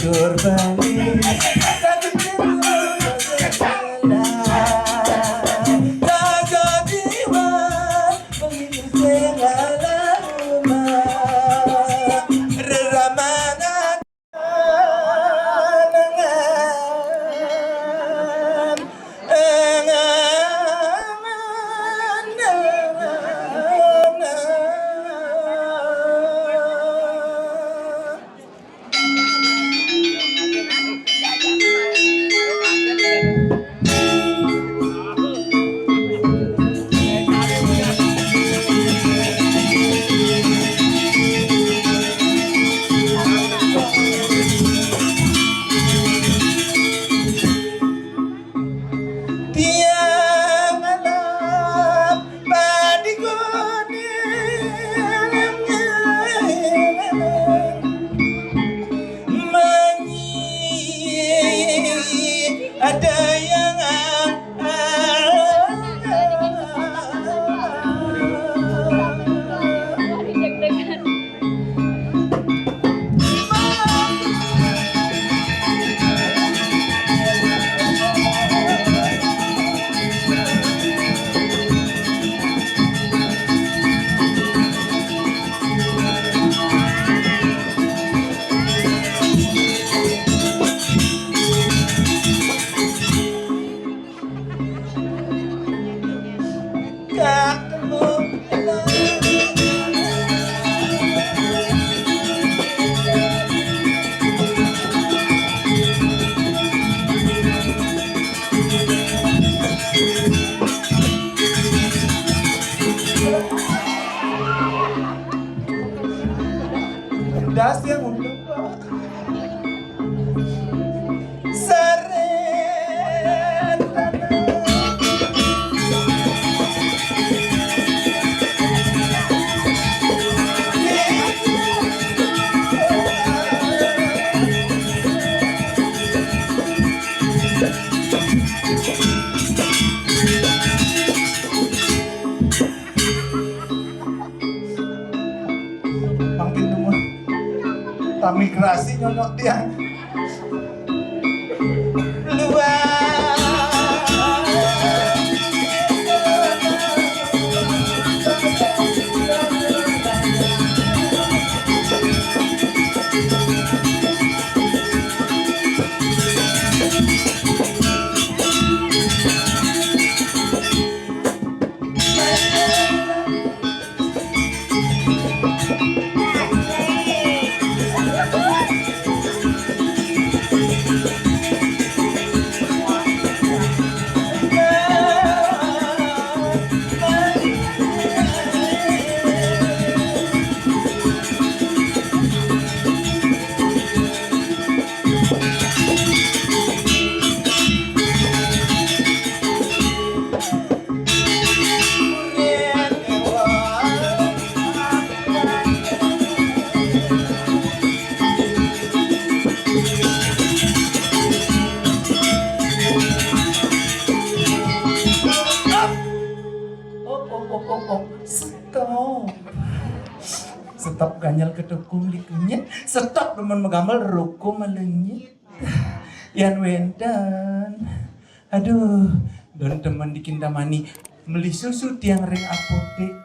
mundur balik das yang lupa seret makin semua migrasi nyonok dia stop ganyal kedukung likunya stop teman menggambar ruko malengnya yan wendan aduh don teman dikindamani beli susu tiang ring apotek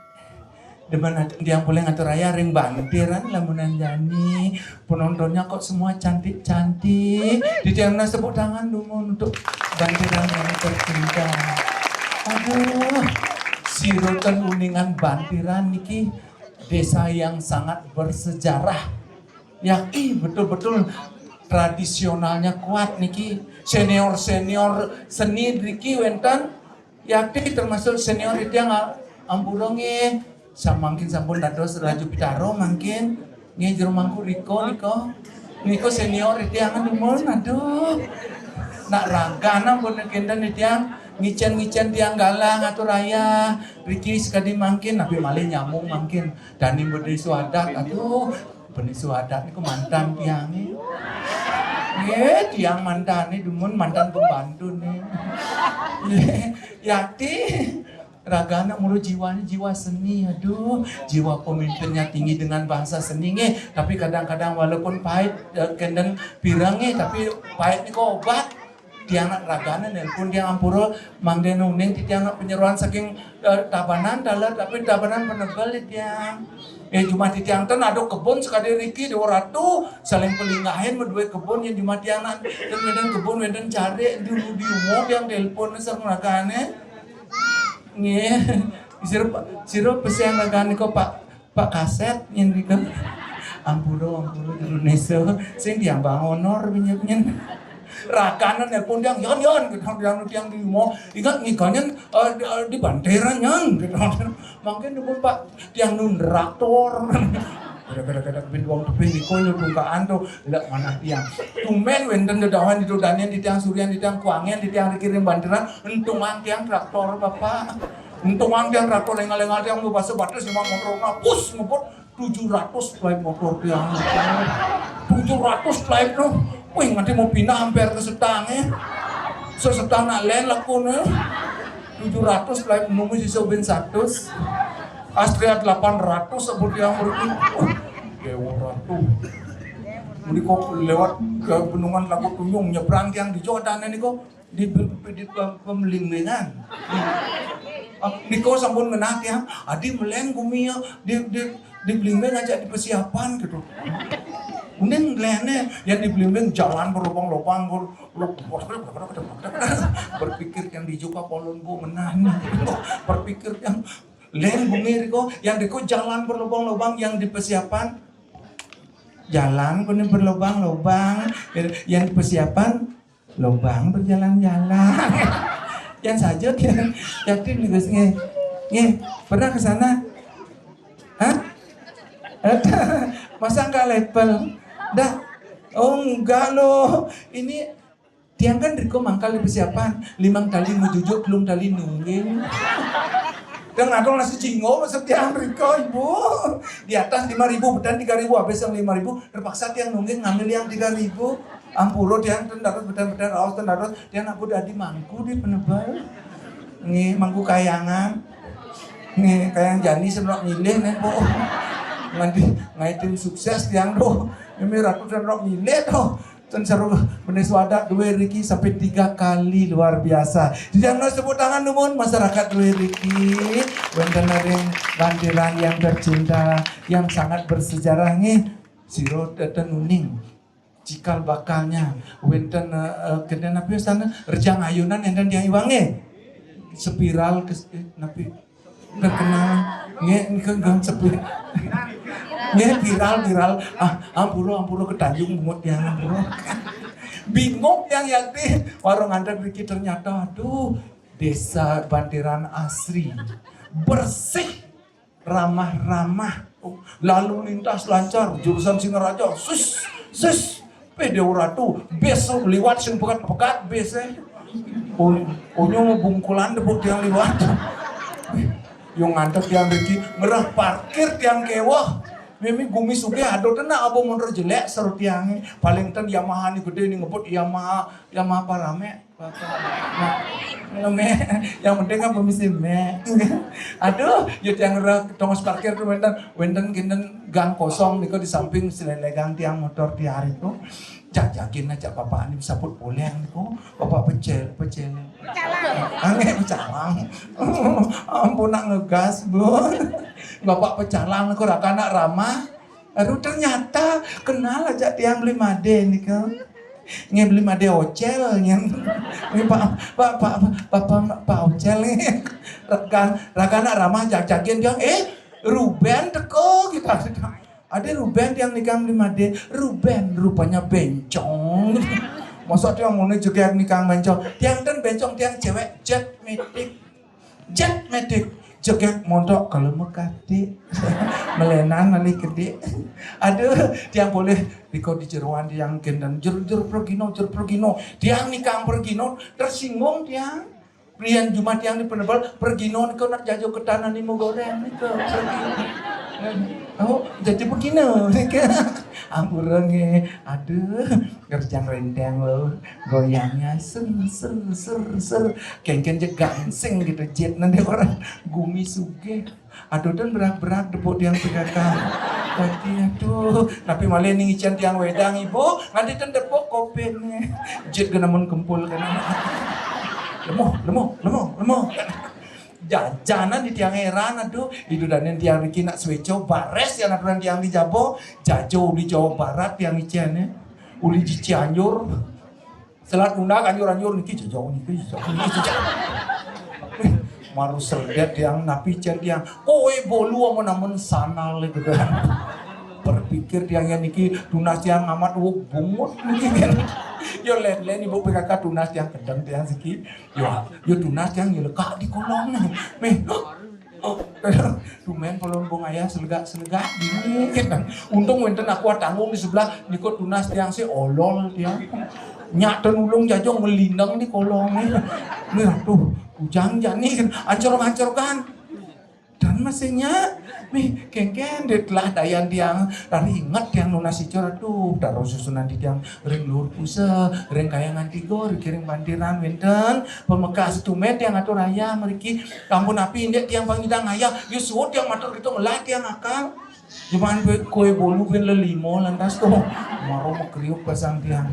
depan tiang boleh ngatur raya ring bantiran lamunan jani penontonnya kok semua cantik-cantik di tiang nas tepuk tangan dulu untuk bantiran yang tercinta. Aduh si Rutan Uningan Bantiran niki desa yang sangat bersejarah ya betul-betul tradisionalnya kuat niki senior seni niki wenten ya termasuk senior itu yang amburonge samangkin sampun dados raju pitaro mangkin nge jero mangku Niko senior itu yang aduh aduh nak ragana pun kendan itu yang ngicen tiang galang atau raya Riki sekali mangkin tapi malih nyamung mangkin dani berdiri suadat aduh berdiri suadat itu mantan tiangnya tiang mantan ini dumun mantan pembantu nih yakti Ragana mulu jiwanya jiwa seni, aduh, jiwa pemimpinnya tinggi dengan bahasa seni tapi kadang-kadang walaupun pahit kenden pirangnya, tapi pahit nih kok obat. Tiang nak ragana nelpon dia ampura mangden uning tiang nak penyeruan saking tabanan dalar tapi tabanan penebal tiang. Cuma tiang ten ada kebun sekali Riki 200 saling pelingahin berdua kebun yang cuma tiang nak dan medan kebun medan cari dulu di umum yang telepon sareng ragane. Nggih, sirup pesian ragane kok Pak kaset yang di ampura Indonesia sing tiang bang honor binyepnya. Rakanan nelpon yang yon yang di mau ingat ngikannya di banteran yang gitu mungkin pun Pak tiang nun traktor kada binduang teping di koin bungkaan tuh tidak mana tiang tumen wenten dedawan di danian di tiang surian di tiang kuangian di tiang dikirim banteran entungan tiang traktor Bapak entungan tiang traktor lengal-lengal tiang bahasa batas lima motor ngapus ngebut 700 flight motor tiang 700 flight no. Wih, nanti mau pindah hampir ke setangnya. Sesetang nak lain lakunya. 700 lain nunggu si Sobin 100. Astria 800 sebut yang berikut. Dewa ratu. Jadi kok lewat ke bendungan Lagu Tuyung nyebrang yang di Jordan ini kok di pemelimbingan. Niko sampun menak ya. Adi meleng gumi ya di belimbing aja di persiapan gitu. Kemudian lainnya yang di belimbing jalan berlubang-lubang berpikir yang di juga polon bu menang berpikir yang lain bumi Riko yang Riko jalan berlubang-lubang yang di persiapan jalan kemudian berlubang-lubang yang di persiapan lubang berjalan-jalan yang saja yakin nih guys pernah ke sana hah masa enggak level dah oh enggak loh ini tiang kan Riko mangkal di persiapan 5 kali mujujuk belum kali nungging dan aku nasi jingo masuk tiang Riko ibu di atas 5.000 bedan 3.000 habis yang 5.000 terpaksa tiang nungging ngambil yang 3.000 ampuro tiang tendaros bedan raos tendaros tiang aku udah di mangku di penebal nih mangku kayangan nih kayang jani senok milih nih po nanti ngaitin sukses tiang doh ini ratusan rok milih doh dan seru benes wadah 2 Riki sampai 3 kali luar biasa jangan sebut tangan numun masyarakat 2 Riki wenten ada banderan yang tercinta yang sangat bersejarah nih siro dan uning cikal bakalnya wenten kena napi sana rejang ayunan yang dan yang iwange spiral ke napi terkenal nge gang sepi nge viral ampuro ke Tanjung Bungut yang ampuro bingung yang yakti warung Anda Riki ternyata aduh desa banderan asri bersih ramah-ramah lalu lintas lancar jurusan Singaraja sus Pedeo Ratu besok liwat sing pekat-pekat besok onyo mau bungkulan debut yang liwat yung ngantek tiang Riki ngerah parkir tiang kewah mimi gumi suge ado tenak abo motor jelek seru tiangnya paling ten Yamaha nih gede nih ngebut Yamaha parame ngeme yang penting kan pemisi me aduh ya tiang ngerah tongos parkir tuh wenten kinden gang kosong niko di samping selelegang tiang motor tiang itu jajakin aja bapak ini sabut boleh niko bapak pecel aneh pecalang ampun nak ngegas bu bapak pecalang niko rakana ramah aduh ternyata kenal aja tiang beli made niko beli made ocel yang pak ocel nih rakana ramah jajakin dia Ruben teko kita ada Ruben yang nikah 5D, Ruben rupanya bencong. Masa dia mau juga nikah bencong, tiang dan bencong tiang cewek jet medik, jegek mondok kalau mekati, melenan nali gede. Aduh, tiang boleh Riko di jeruan tiang gendan jer pergino, tiang nikah pergino tersinggung tiang. Prian Jumat yang di penebal pergino kau nak jajo ke tanah ni mau goreng ni kau. Oh, jadi begini, Ampurenge, aduh, kerjaan renteng lo, goyangnya ser, kengken gangsing gitu, jet nanti orang gumi suge, aduh dan berak depok tiang pegakan, tadi aduh, tapi malah nih ngician tiang wedang ibu, nanti dan depok kopennya, jet genamun kempul kan, lemoh. Jajanan di tiang heran aduh itu dan tiang Riki nak sweco bares yang aturan tiang di Jabo Jajo di Jawa Barat tiang iciannya uli di Cianjur selat undang anjur niki jauh niki maru serdet tiang napi cian tiang kowe bolu ama namun sanal gitu kan berpikir tiangnya niki tunas tiang amat bungut niki kan yo len ibu PKK tunas yang kedang tiang siki yo tunas yang lekak di kolong nih lumayan polombong ayah selegak gini kan untung wenten aku tanggung di sebelah niko tunas tiang si olol tiang nyak ulung jajong melindang di kolong nih tuh ujang jani kan ancor kan dan masihnya nih kengken detlah dayan tiang lari ingat tiang lunas icor tuh taruh susunan di tiang ring luhur pusa ring kayangan tigo ring bandiran wenten pemekas tumet yang atur raya meriki kampun api indek tiang pangidang ayah yusut yang matur gitu ngelah tiang akal cuman kue bolu ben lelimo lantas tuh maro mekriuk pasang tiang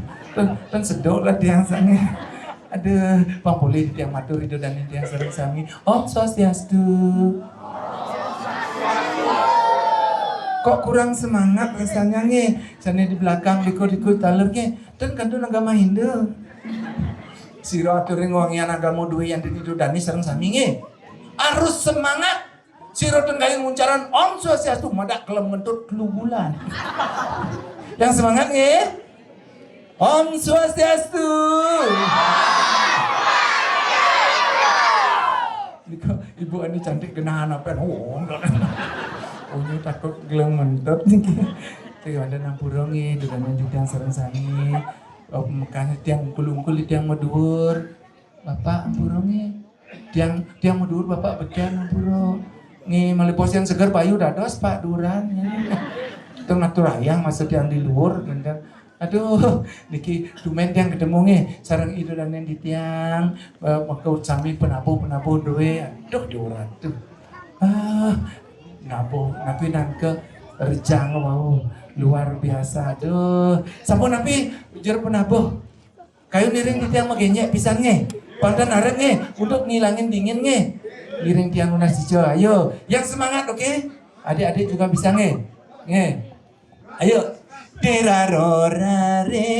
dan sedok lah tiang sange ada bang boleh tiang matur itu dan tiang sering sami Om Swastiastu. Kok kurang semangat rasanya nge sana di belakang diko taler nge dan kandu agama Hindu siro aturing wangian agama dua yang itu dani sereng sami nge harus semangat siro tenggain muncaran Om Swastiastu madak kelem ngentut kelubulan yang semangat nge Om Swastiastu ibu ini cantik genahan apa oh ini takut geleng mentut nih tuh ada nampurongi dengan juga yang sering sami makanya tiang kulungkul tiang medur bapak nampurongi tiang medur bapak bedan nampuro nih malipos yang segar payu dados pak duran itu ngatur ayang masuk tiang di luar dan aduh niki dumen tiang ketemu nih sarang itu dan yang di tiang makau sami penabuh doe aduh diurat tuh napi nangke rejang mau luar biasa tuh sampun napi ujar penabuh kayu niring di tiang magenyek pisan nge pandan arek nge untuk ngilangin dingin nge niring tiang lunas hijau ayo yang semangat oke okay? Adik-adik juga bisa nge ayo derarorare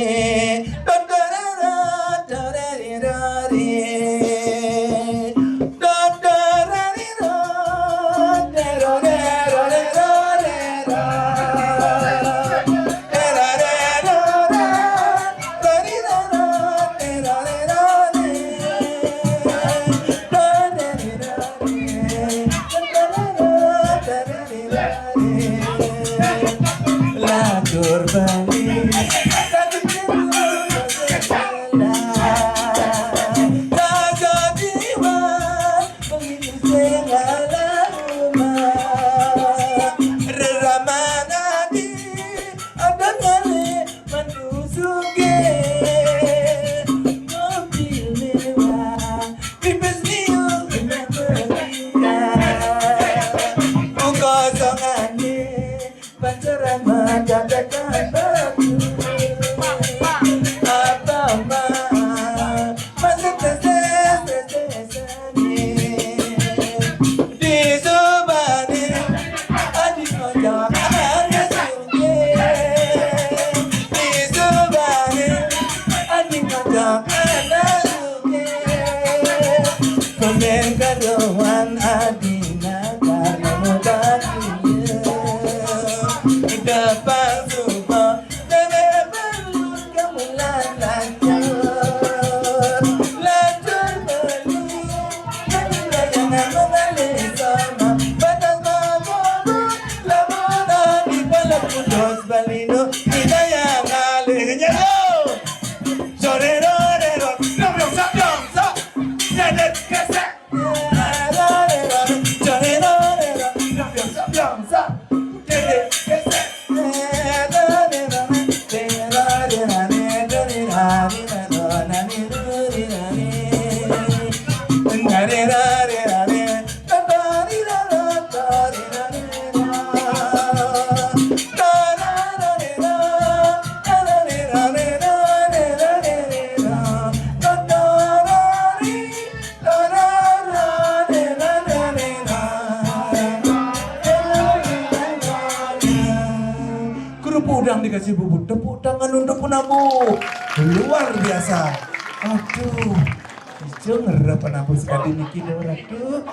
Balino, y vaya, dale, udang dikasih bubur, tepuk tangan untuk penabuh. Luar biasa. Aduh, hijau ngerap penabuh sekali nih kita. Aduh.